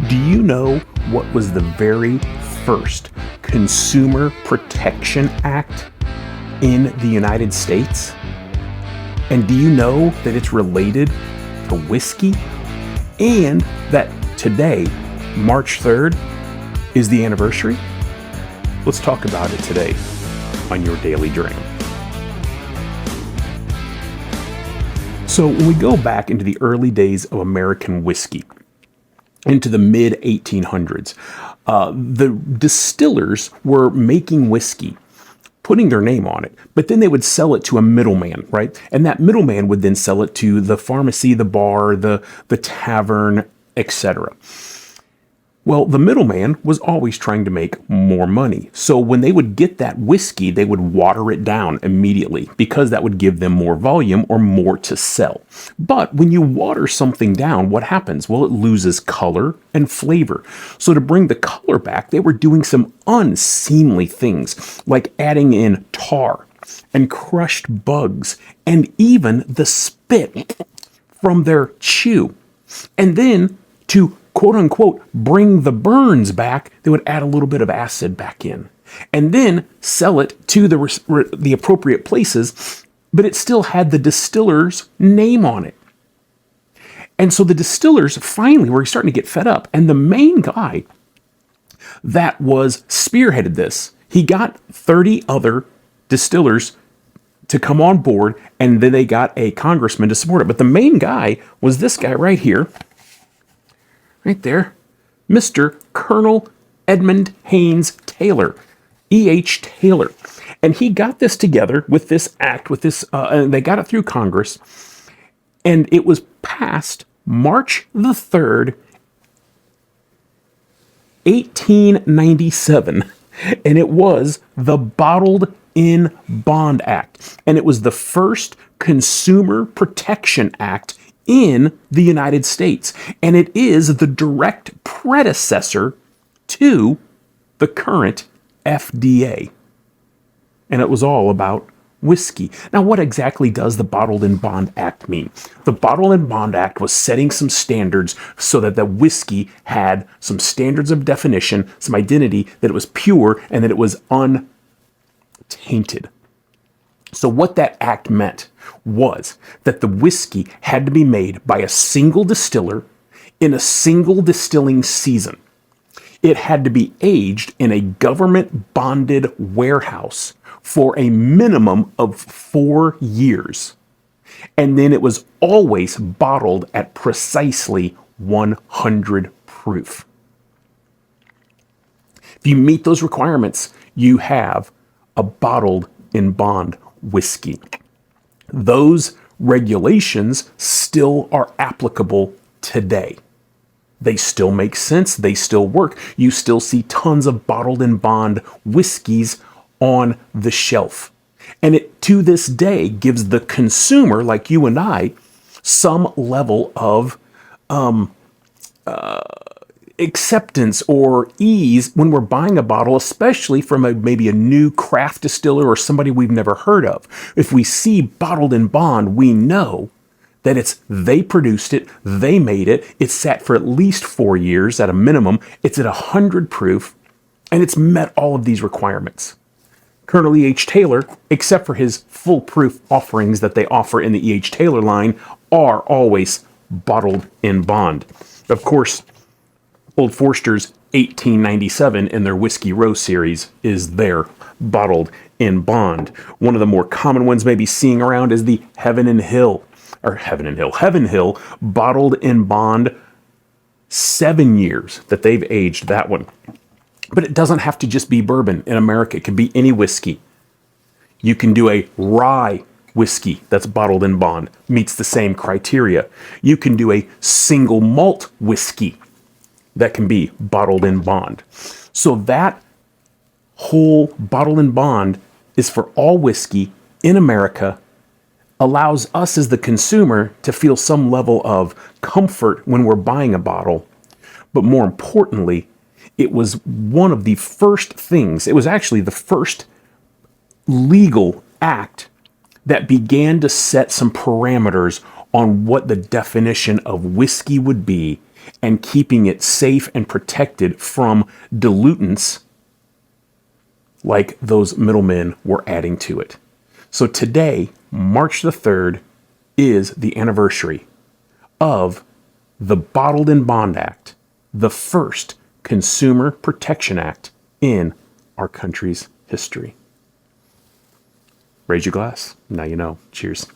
Do you know what was the very first Consumer Protection Act in the United States? And do you know that it's related to whiskey? And that today, March 3rd, is the anniversary? Let's talk about it today on Your Daily Drink. So when we go back into the early days of American whiskey, into the mid 1800s, the distillers were making whiskey, putting their name on it, but then they would sell it to a middleman, right? And that middleman would then sell it to the pharmacy, the bar, the tavern, etc. Well, the middleman was always trying to make more money. So when they would get that whiskey, they would water it down immediately because that would give them more volume or more to sell. But when you water something down, what happens? Well, it loses color and flavor. So to bring the color back, they were doing some unseemly things like adding in tar and crushed bugs and even the spit from their chew. And then to quote unquote, bring the burns back, they would add a little bit of acid back in and then sell it to the appropriate places, but it still had the distiller's name on it. And so the distillers finally were starting to get fed up. And the main guy that was spearheaded this, he got 30 other distillers to come on board, and then they got a congressman to support it. But the main guy was this guy right here. Right there, Mr. Colonel Edmund Haynes Taylor, E.H. Taylor. And he got this together with this act, and they got it through Congress, and it was passed March the 3rd, 1897, and it was the Bottled in Bond Act, and it was the first Consumer Protection Act in the United States. And it is the direct predecessor to the current FDA. And it was all about whiskey. Now, what exactly does the Bottled in Bond Act mean? The Bottled in Bond Act was setting some standards so that the whiskey had some standards of definition, some identity, that it was pure and that it was untainted. So what that act meant was that the whiskey had to be made by a single distiller in a single distilling season. It had to be aged in a government-bonded warehouse for a minimum of 4 years. And then it was always bottled at precisely 100 proof. If you meet those requirements, you have a bottled in bond whiskey. Those regulations still are applicable today. They still make sense. They still work. You still see tons of bottled in bond whiskeys on the shelf. And it, to this day, gives the consumer, like you and I, some level of acceptance or ease when we're buying a bottle, especially from maybe a new craft distiller or somebody we've never heard of. If we see Bottled in Bond, we know that they produced it, they made it, it's sat for at least 4 years at a minimum, it's at 100 proof, and it's met all of these requirements. Colonel E.H. Taylor, except for his foolproof offerings that they offer in the E.H. Taylor line, are always bottled in bond. Of course, Old Forester's 1897 in their Whiskey Row series is their bottled in bond. One of the more common ones maybe seeing around is the Heaven Hill bottled in bond, 7 years that they've aged that one. But it doesn't have to just be bourbon in America. It could be any whiskey. You can do a rye whiskey that's bottled in bond, meets the same criteria. You can do a single malt whiskey that can be bottled in bond. So that whole bottled in bond is for all whiskey in America, allows us as the consumer to feel some level of comfort when we're buying a bottle. But more importantly, it was one of the first things, it was actually the first legal act that began to set some parameters on what the definition of whiskey would be and keeping it safe and protected from dilutants like those middlemen were adding to it. So today, March the 3rd, is the anniversary of the Bottled in Bond Act, the first Consumer Protection Act in our country's history. Raise your glass. Now you know. Cheers.